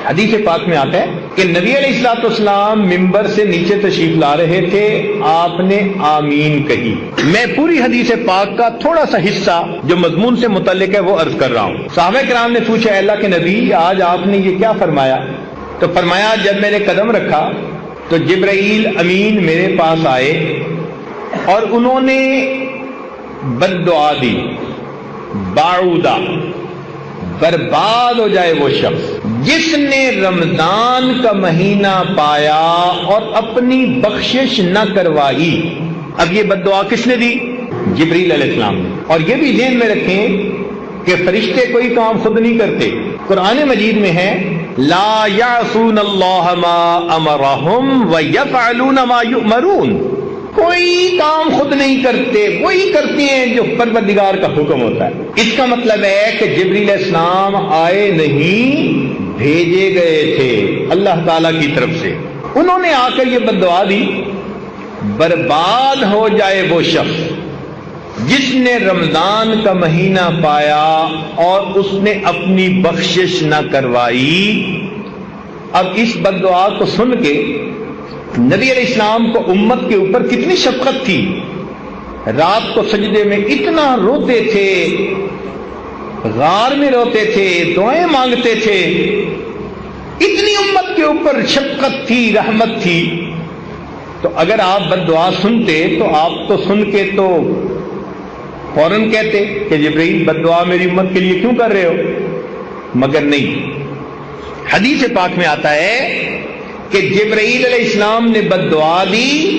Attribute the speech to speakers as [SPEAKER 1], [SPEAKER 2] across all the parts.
[SPEAKER 1] حدیث پاک میں آتا ہے کہ نبی علیہ الصلوۃ والسلام ممبر سے نیچے تشریف لا رہے تھے، آپ نے آمین کہی۔ میں پوری حدیث پاک کا تھوڑا سا حصہ جو مضمون سے متعلق ہے وہ عرض کر رہا ہوں۔ صحابہ کرام نے پوچھا، اے اللہ کے نبی، آج آپ نے یہ کیا فرمایا؟ تو فرمایا، جب میں نے قدم رکھا تو جبرائیل امین میرے پاس آئے اور انہوں نے بد دعا دی، باعودہ، برباد ہو جائے وہ شخص جس نے رمضان کا مہینہ پایا اور اپنی بخشش نہ کروائی۔ اب یہ بد دعا کس نے دی؟ جبریل علیہ السلام نے۔ اور یہ بھی ذہن میں رکھیں کہ فرشتے کوئی کام خود نہیں کرتے۔ قرآن مجید میں ہے، لا یعصون اللہ ما امرہم ویفعلون ما یؤمرون۔ کوئی کام خود نہیں کرتے، وہی کرتے ہیں جو پروردگار کا حکم ہوتا ہے۔ اس کا مطلب ہے کہ جبریل علیہ السلام آئے نہیں، بھیجے گئے تھے اللہ تعالی کی طرف سے۔ انہوں نے آ کر یہ بد دعا دی، برباد ہو جائے وہ شخص جس نے رمضان کا مہینہ پایا اور اس نے اپنی بخشش نہ کروائی۔ اب اس بد دعا کو سن کے نبی علیہ السلام کو امت کے اوپر کتنی شفقت تھی۔ رات کو سجدے میں اتنا روتے تھے، غار میں روتے تھے، دعائیں مانگتے تھے، اتنی امت کے اوپر شفقت تھی، رحمت تھی۔ تو اگر آپ بد دعا سنتے تو آپ تو سن کے تو فوراً کہتے کہ جبرائیل بد دعا میری امت کے لیے کیوں کر رہے ہو؟ مگر نہیں، حدیث پاک میں آتا ہے کہ جبرائیل علیہ السلام نے بد دعا دی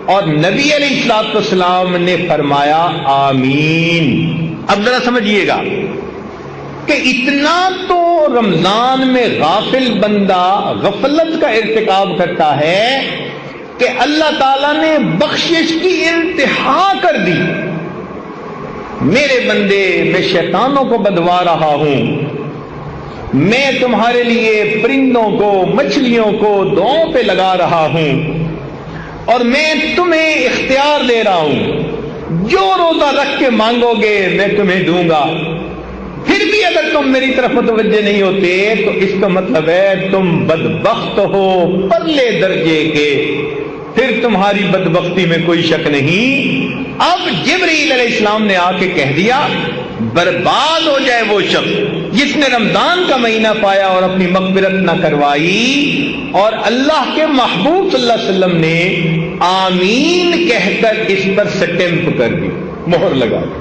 [SPEAKER 1] اور نبی علیہ السلام نے فرمایا آمین۔ اب ذرا سمجھیے گا کہ اتنا تو رمضان میں غافل بندہ غفلت کا ارتکاب کرتا ہے کہ اللہ تعالیٰ نے بخشش کی انتہا کر دی۔ میرے بندے، میں شیطانوں کو بدوا رہا ہوں، میں تمہارے لیے پرندوں کو، مچھلیوں کو دعاؤں پہ لگا رہا ہوں، اور میں تمہیں اختیار دے رہا ہوں، جو روزہ رکھ کے مانگو گے میں تمہیں دوں گا۔ پھر بھی اگر تم میری طرف متوجہ نہیں ہوتے تو اس کا مطلب ہے تم بدبخت ہو پرلے درجے کے، پھر تمہاری بدبختی میں کوئی شک نہیں۔ اب جبرائیل علیہ السلام نے آ کے کہہ دیا، برباد ہو جائے وہ شخص جس نے رمضان کا مہینہ پایا اور اپنی مغفرت نہ کروائی۔ اور اللہ کے محبوب صلی اللہ علیہ وسلم نے آمین کہہ کر اس پر سٹیمپ کر دی، مہر لگا دی۔